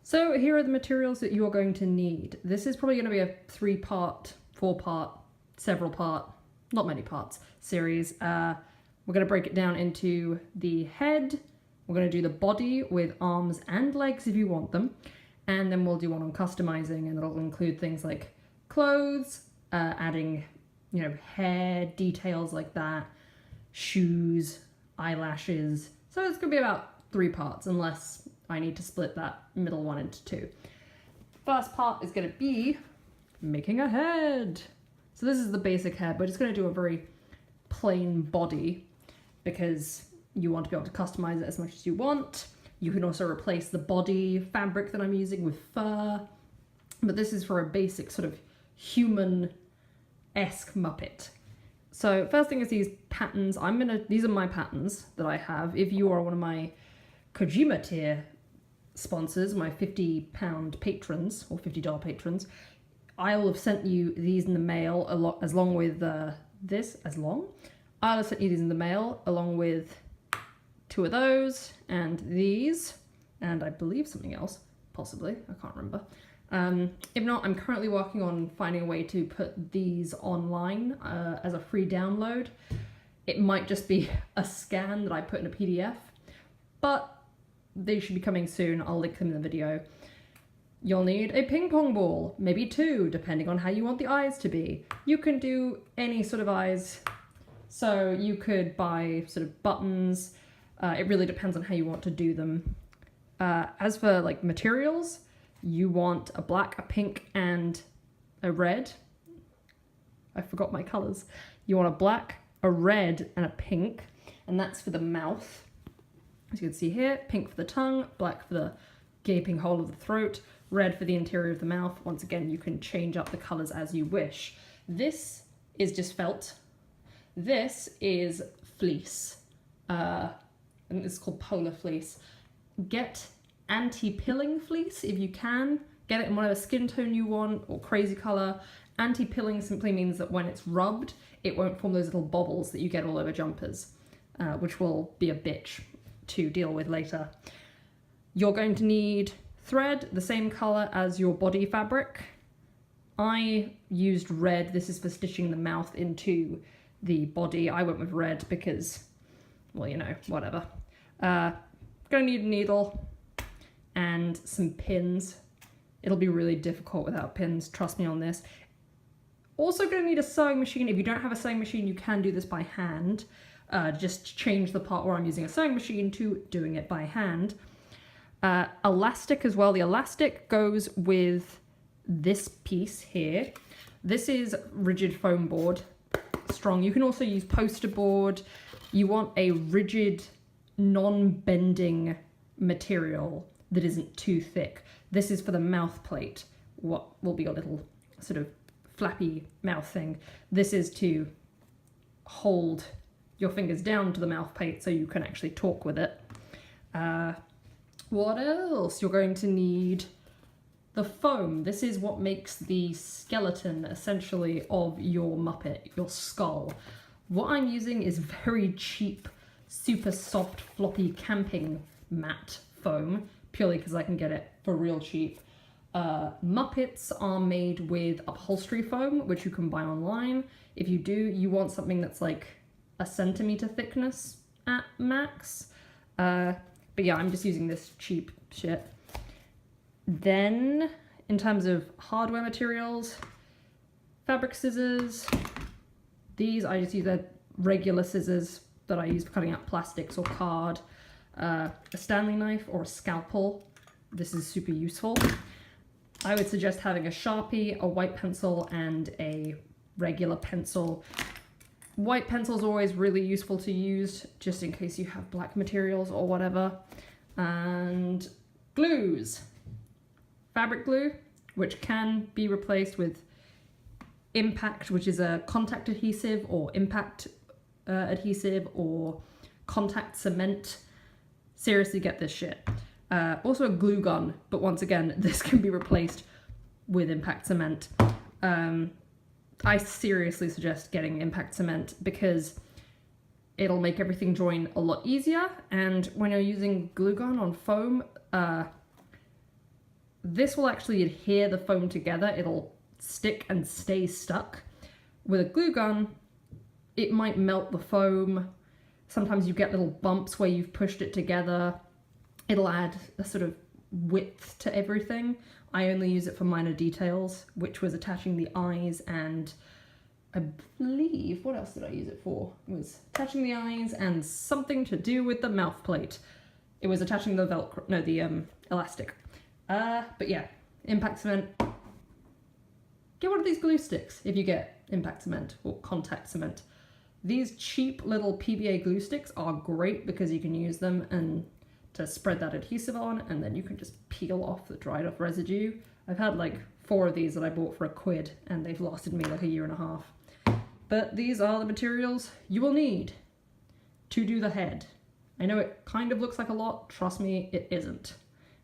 So here are the materials that you are going to need. This is probably going to be a 3-part, 4-part, several part, not many parts series. We're going to break it down into the head. We're going to do the body with arms and legs if you want them. And then we'll do one on customizing, and it'll include things like clothes, adding, hair details like that, shoes, eyelashes. So it's going to be about 3 parts, unless I need to split that middle one into 2. First part is going to be making a head. So this is the basic head. We're just going to do a very plain body because you want to be able to customize it as much as you want. You can also replace the body fabric that I'm using with fur. But this is for a basic sort of human-esque Muppet. So first thing is these patterns. These are my patterns that I have. If you are one of my Kojima tier sponsors, my £50 patrons or $50 patrons, I will have sent you these in the mail I'll have sent you these in the mail along with 2 of those and these, and I believe something else, possibly, I can't remember. If not, I'm currently working on finding a way to put these online as a free download. It might just be a scan that I put in a PDF, but they should be coming soon. I'll link them in the video. You'll need a ping pong ball, maybe 2, depending on how you want the eyes to be. You can do any sort of eyes. So you could buy sort of buttons. It really depends on how you want to do them. As for like materials, you want a black, a pink, and a red. I forgot my colors. You want a black, a red, and a pink, and that's for the mouth. As you can see here, pink for the tongue, black for the gaping hole of the throat, red for the interior of the mouth. Once again, you can change up the colors as you wish. This is just felt. This is fleece. And it's called polar fleece. Get anti-pilling fleece if you can. Get it in whatever skin tone you want or crazy color. Anti-pilling simply means that when it's rubbed, it won't form those little bobbles that you get all over jumpers, which will be a bitch to deal with later. You're going to need thread, the same color as your body fabric. I used red. This is for stitching the mouth into the body. I went with red because, well, whatever. Gonna need a needle and some pins. It'll be really difficult without pins, trust me on this. Also gonna need a sewing machine. If you don't have a sewing machine, you can do this by hand. Just change the part where I'm using a sewing machine to doing it by hand. Elastic as well. The elastic goes with this piece here. This is rigid foam board, strong. You can also use poster board. You want a rigid, non-bending material that isn't too thick. This is for the mouth plate, what will be a little sort of flappy mouth thing. This is to hold your fingers down to the mouth plate so you can actually talk with it. What else? You're going to need the foam. This is what makes the skeleton, essentially, of your Muppet, your skull. What I'm using is very cheap, super soft, floppy camping mat foam, purely because I can get it for real cheap. Muppets are made with upholstery foam, which you can buy online. If you do, you want something that's like a centimeter thickness at max. But yeah, I'm just using this cheap shit. Then, in terms of hardware materials, fabric scissors. These, I just use the regular scissors that I use for cutting out plastics or card. A Stanley knife or a scalpel. This is super useful. I would suggest having a Sharpie, a white pencil, and a regular pencil. White pencil's always really useful to use, just in case you have black materials or whatever. And glues. Fabric glue, which can be replaced with impact, which is a contact adhesive, or impact adhesive, or contact cement. Seriously, get this shit. Also a glue gun, but once again, this can be replaced with impact cement. I seriously suggest getting impact cement because it'll make everything join a lot easier, and when you're using glue gun on foam, this will actually adhere the foam together. It'll stick and stay stuck. With a glue gun, it might melt the foam. Sometimes you get little bumps where you've pushed it together. It'll add a sort of width to everything. I only use it for minor details, which was attaching the eyes, and I believe, what else did I use it for? It was attaching the eyes and something to do with the mouth plate. It was attaching the velcro, no, the elastic. But yeah, impact cement. Get one of these glue sticks if you get impact cement or contact cement. These cheap little PVA glue sticks are great because you can use them and to spread that adhesive on, and then you can just peel off the dried off residue. I've had like 4 of these that I bought for £1 and they've lasted me like a year and a half. But these are the materials you will need to do the head. I know it kind of looks like a lot, trust me, it isn't.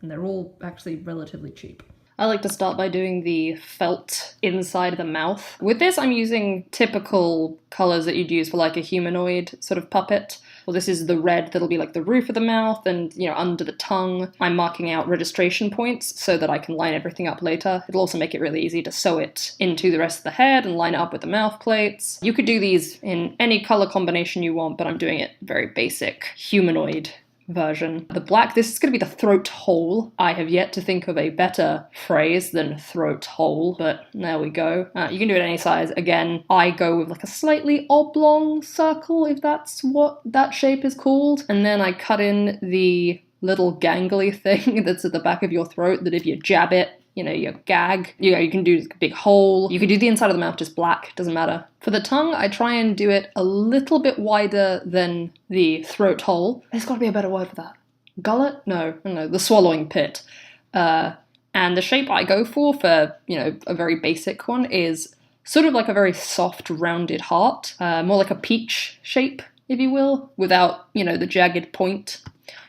And they're all actually relatively cheap. I like to start by doing the felt inside the mouth. With this, I'm using typical colours that you'd use for like a humanoid sort of puppet. Well, this is the red that'll be like the roof of the mouth and, you know, under the tongue. I'm marking out registration points so that I can line everything up later. It'll also make it really easy to sew it into the rest of the head and line it up with the mouth plates. You could do these in any colour combination you want, but I'm doing it very basic humanoid version. The black, this is going to be the throat hole. I have yet to think of a better phrase than throat hole, but there we go. You can do it any size. Again, I go with like a slightly oblong circle, if that's what that shape is called. And then I cut in the little gangly thing that's at the back of your throat that if you jab it, you know, you gag. You know, you can do a big hole. You can do the inside of the mouth just black, doesn't matter. For the tongue, I try and do it a little bit wider than the throat hole. There's got to be a better word for that. Gullet? No, the swallowing pit. And the shape I go for, you know, a very basic one is sort of like a very soft, rounded heart. More like a peach shape, if you will, without, you know, the jagged point.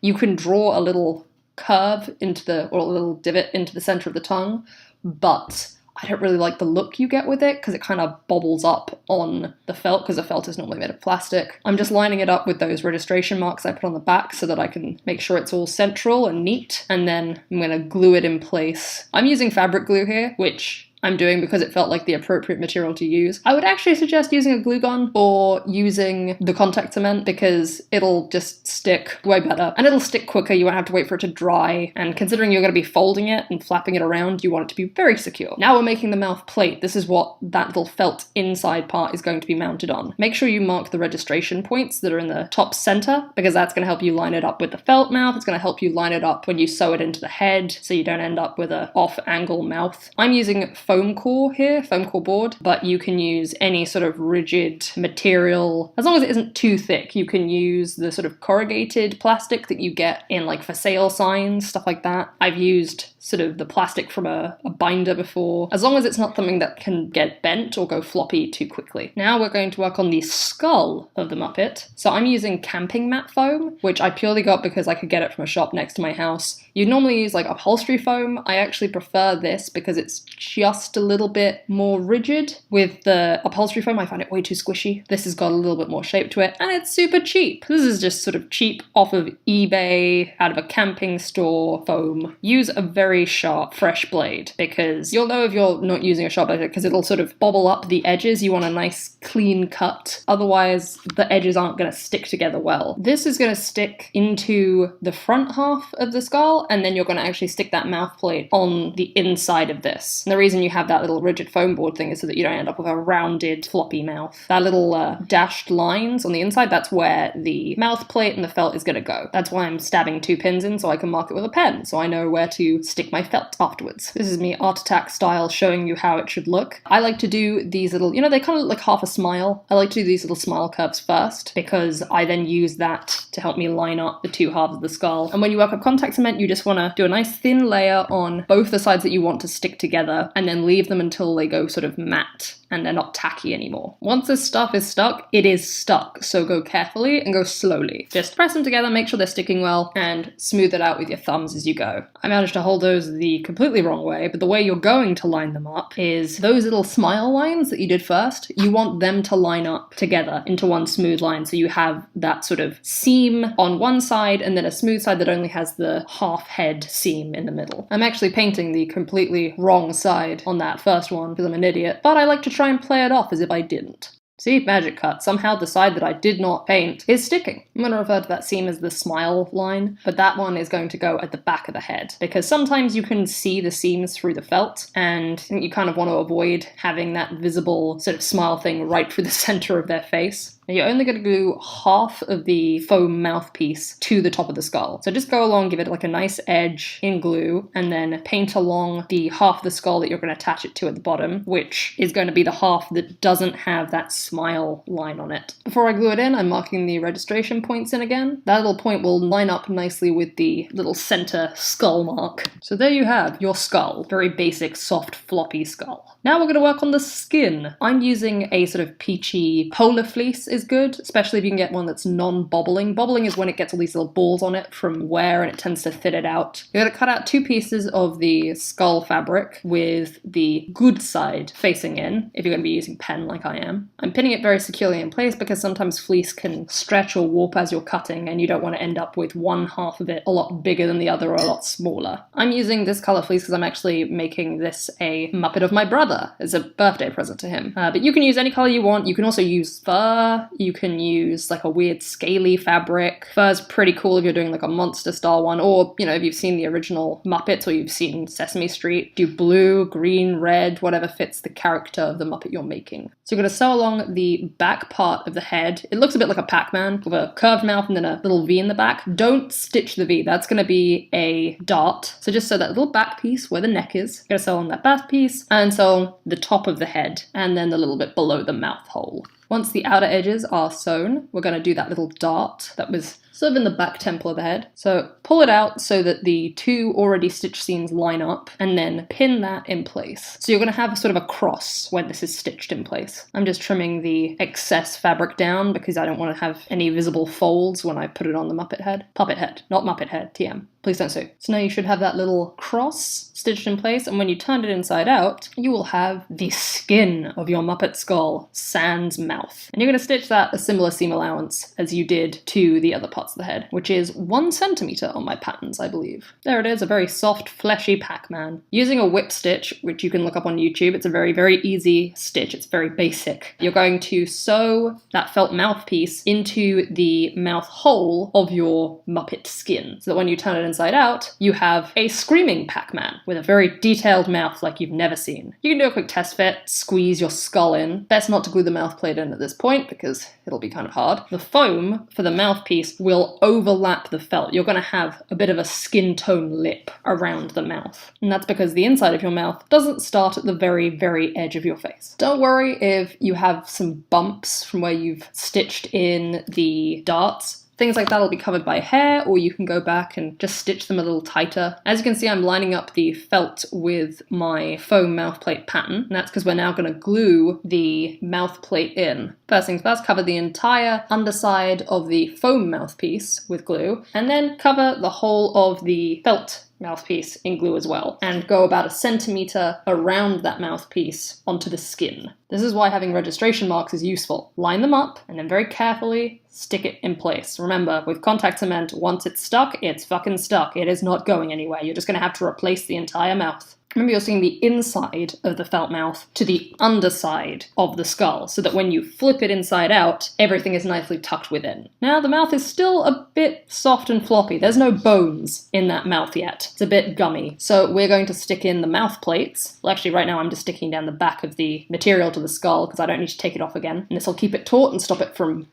You can draw a little curve or a little divot into the center of the tongue, but I don't really like the look you get with it because it kind of bobbles up on the felt, because the felt is normally made of plastic. I'm just lining it up with those registration marks I put on the back so that I can make sure it's all central and neat, and then I'm going to glue it in place. I'm using fabric glue here, which I'm doing because it felt like the appropriate material to use. I would actually suggest using a glue gun or using the contact cement because it'll just stick way better and it'll stick quicker. You won't have to wait for it to dry, and considering you're going to be folding it and flapping it around, you want it to be very secure. Now we're making the mouth plate. This is what that little felt inside part is going to be mounted on. Make sure you mark the registration points that are in the top center because that's going to help you line it up with the felt mouth. It's going to help you line it up when you sew it into the head so you don't end up with an off-angle mouth. I'm using foam core here, foam core board, but you can use any sort of rigid material. As long as it isn't too thick, you can use the sort of corrugated plastic that you get in like for sale signs, stuff like that. I've used sort of the plastic from a binder before, as long as it's not something that can get bent or go floppy too quickly. Now we're going to work on the skull of the Muppet. So I'm using camping mat foam, which I purely got because I could get it from a shop next to my house. You'd normally use like upholstery foam. I actually prefer this because it's just a little bit more rigid. With the upholstery foam, I find it way too squishy. This has got a little bit more shape to it, and it's super cheap. This is just sort of cheap off of eBay, out of a camping store foam. Use a very sharp, fresh blade because you'll know if you're not using a sharp blade because it'll sort of bobble up the edges. You want a nice clean cut. Otherwise, the edges aren't going to stick together well. This is going to stick into the front half of the skull, and then you're going to actually stick that mouth plate on the inside of this. And the reason you have that little rigid foam board thing is so that you don't end up with a rounded, floppy mouth. That little dashed lines on the inside, that's where the mouth plate and the felt is going to go. That's why I'm stabbing 2 pins in so I can mark it with a pen, so I know where to stick my felt afterwards. This is me Art Attack style showing you how it should look. I like to do these little, you know, they kind of look like half a smile. I like to do these little smile curves first because I then use that to help me line up the 2 halves of the skull. And when you work up contact cement, you just want to do a nice thin layer on both the sides that you want to stick together and then then leave them until they go sort of matte and they're not tacky anymore. Once this stuff is stuck, it is stuck, so go carefully and go slowly. Just press them together, make sure they're sticking well, and smooth it out with your thumbs as you go. I managed to hold those the completely wrong way, but the way you're going to line them up is those little smile lines that you did first, you want them to line up together into one smooth line, so you have that sort of seam on one side and then a smooth side that only has the half head seam in the middle. I'm actually painting the completely wrong side on that first one because I'm an idiot, but I like to try and play it off as if I didn't. See, magic cut. Somehow the side that I did not paint is sticking. I'm going to refer to that seam as the smile line, but that one is going to go at the back of the head because sometimes you can see the seams through the felt and you kind of want to avoid having that visible sort of smile thing right through the center of their face. You're only going to glue half of the foam mouthpiece to the top of the skull. So just go along, give it like a nice edge in glue, and then paint along the half of the skull that you're going to attach it to at the bottom, which is going to be the half that doesn't have that smile line on it. Before I glue it in, I'm marking the registration points in again. That little point will line up nicely with the little center skull mark. So there you have your skull. Very basic, soft, floppy skull. Now we're going to work on the skin. I'm using a sort of peachy polar fleece is good, especially if you can get one that's non-bobbling. Bobbling is when it gets all these little balls on it from wear and it tends to thin it out. You're going to cut out 2 pieces of the skull fabric with the good side facing in, if you're going to be using pen like I am. I'm pinning it very securely in place because sometimes fleece can stretch or warp as you're cutting and you don't want to end up with one half of it a lot bigger than the other or a lot smaller. I'm using this color fleece because I'm actually making this a Muppet of my brother as a birthday present to him. But you can use any color you want. You can also use fur. You can use like a weird scaly fabric. Fur's pretty cool if you're doing like a monster style one, or, you know, if you've seen the original Muppets or you've seen Sesame Street, do blue, green, red, whatever fits the character of the Muppet you're making. So you're going to sew along the back part of the head. It looks a bit like a Pac-Man with a curved mouth and then a little V in the back. Don't stitch the V. That's going to be a dart. So just sew that little back piece where the neck is. You're going to sew on that back piece and sew the top of the head and then a little bit below the mouth hole. Once the outer edges are sewn, we're going to do that little dart that was sort of in the back temple of the head. So pull it out so that the 2 already stitched seams line up and then pin that in place. So you're going to have sort of a cross when this is stitched in place. I'm just trimming the excess fabric down because I don't want to have any visible folds when I put it on the Muppet head. Puppet head, not Muppet head, TM. Please don't sue. So now you should have that little cross stitched in place, and when you turn it inside out, you will have the skin of your Muppet skull sans mouth. And you're going to stitch that a similar seam allowance as you did to the other parts of the head, which is 1 centimeter on my patterns, I believe. There it is, a very soft, fleshy Pac-Man. Using a whip stitch, which you can look up on YouTube, it's a very, very easy stitch. It's very basic. You're going to sew that felt mouthpiece into the mouth hole of your Muppet skin, so that when you turn it inside out, you have a screaming Pac-Man with a very detailed mouth like you've never seen. You can do a quick test fit, squeeze your skull in. Best not to glue the mouth plate in at this point because it'll be kind of hard. The foam for the mouthpiece will overlap the felt. You're going to have a bit of a skin tone lip around the mouth. And that's because the inside of your mouth doesn't start at the very, very edge of your face. Don't worry if you have some bumps from where you've stitched in the darts. Things like that will be covered by hair, or you can go back and just stitch them a little tighter. As you can see, I'm lining up the felt with my foam mouthplate pattern, and that's because we're now going to glue the mouthplate in. First things first, cover the entire underside of the foam mouthpiece with glue, and then cover the whole of the felt mouthpiece in glue as well, and go about 1 centimeter around that mouthpiece onto the skin. This is why having registration marks is useful. Line them up and then very carefully stick it in place. Remember, with contact cement, once it's stuck, it's fucking stuck. It is not going anywhere. You're just going to have to replace the entire mouth. Remember, you're seeing the inside of the felt mouth to the underside of the skull, so that when you flip it inside out, everything is nicely tucked within. Now, the mouth is still a bit soft and floppy. There's no bones in that mouth yet. It's a bit gummy. So we're going to stick in the mouth plates. Well, actually, right now I'm just sticking down the back of the material to the skull because I don't need to take it off again. And this will keep it taut and stop it from,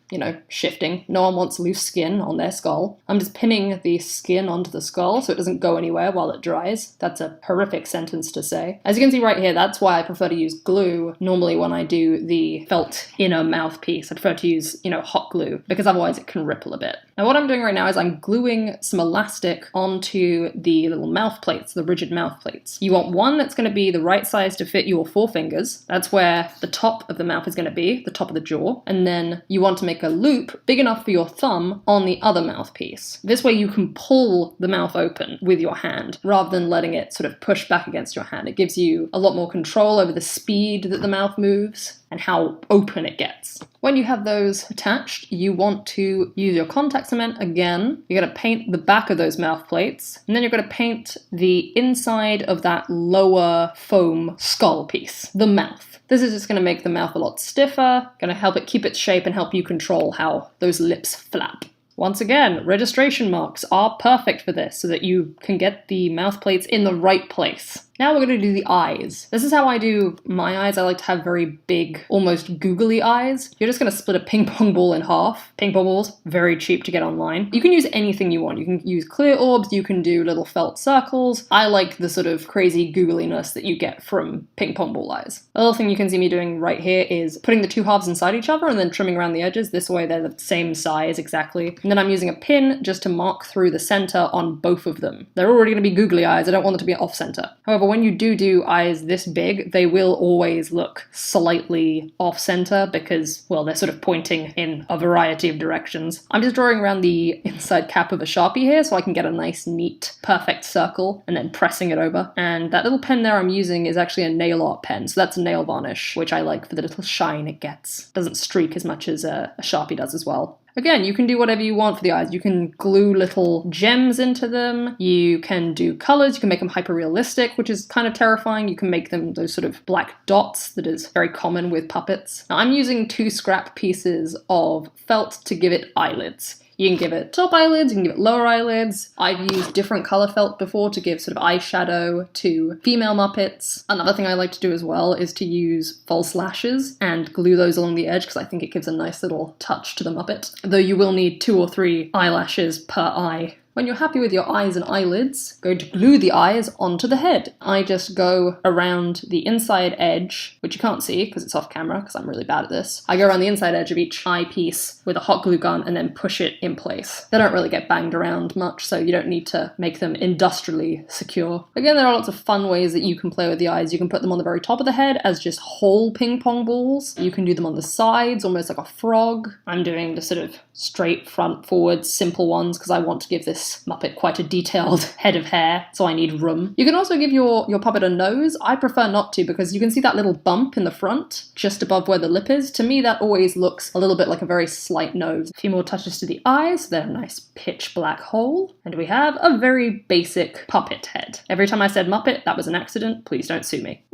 shifting. No one wants loose skin on their skull. I'm just pinning the skin onto the skull so it doesn't go anywhere while it dries. That's a horrific sentence to say. As you can see right here, that's why I prefer to use glue normally when I do the felt inner mouthpiece. I prefer to use, hot hot glue, because otherwise it can ripple a bit. Now what I'm doing right now is I'm gluing some elastic onto the little mouth plates, the rigid mouth plates. You want one that's going to be the right size to fit your forefingers. That's where the top of the mouth is going to be, the top of the jaw. And then you want to make a loop big enough for your thumb on the other mouthpiece. This way you can pull the mouth open with your hand rather than letting it sort of push back against your hand. It gives you a lot more control over the speed that the mouth moves and how open it gets. When you have those attached, you want to use your contact cement again. You're going to paint the back of those mouth plates, and then you're going to paint the inside of that lower foam skull piece, the mouth. This is just going to make the mouth a lot stiffer, going to help it keep its shape and help you control how those lips flap. Once again, registration marks are perfect for this so that you can get the mouth plates in the right place. Now we're going to do the eyes. This is how I do my eyes. I like to have very big, almost googly eyes. You're just going to split a ping pong ball in half. Ping pong balls, very cheap to get online. You can use anything you want. You can use clear orbs, you can do little felt circles. I like the sort of crazy googliness that you get from ping pong ball eyes. The other thing you can see me doing right here is putting the two halves inside each other and then trimming around the edges. This way they're the same size exactly. And then I'm using a pin just to mark through the center on both of them. They're already going to be googly eyes. I don't want them to be off center. However, when you do eyes this big, they will always look slightly off center because, well, they're sort of pointing in a variety of directions. I'm just drawing around the inside cap of a Sharpie here so I can get a nice, neat, perfect circle and then pressing it over. And that little pen there I'm using is actually a nail art pen, so that's a nail varnish, which I like for the little shine it gets. Doesn't streak as much as a Sharpie does as well. Again, you can do whatever you want for the eyes. You can glue little gems into them. You can do colors. You can make them hyper-realistic, which is kind of terrifying. You can make them those sort of black dots that is very common with puppets. Now, I'm using 2 scrap pieces of felt to give it eyelids. You can give it top eyelids, you can give it lower eyelids. I've used different color felt before to give sort of eyeshadow to female Muppets. Another thing I like to do as well is to use false lashes and glue those along the edge because I think it gives a nice little touch to the Muppet. Though you will need 2 or 3 eyelashes per eye. When you're happy with your eyes and eyelids, go to glue the eyes onto the head. I just go around the inside edge, which you can't see because it's off camera because I'm really bad at this. I go around the inside edge of each eyepiece with a hot glue gun and then push it in place. They don't really get banged around much, so you don't need to make them industrially secure. Again, there are lots of fun ways that you can play with the eyes. You can put them on the very top of the head as just whole ping pong balls. You can do them on the sides, almost like a frog. I'm doing the sort of straight front forward simple ones because I want to give this Muppet quite a detailed head of hair, so I need room. You can also give your puppet a nose. I prefer not to because you can see that little bump in the front just above where the lip is. To me, that always looks a little bit like a very slight nose. A few more touches to the eyes. They're a nice pitch black hole. And we have a very basic puppet head. Every time I said Muppet, that was an accident. Please don't sue me.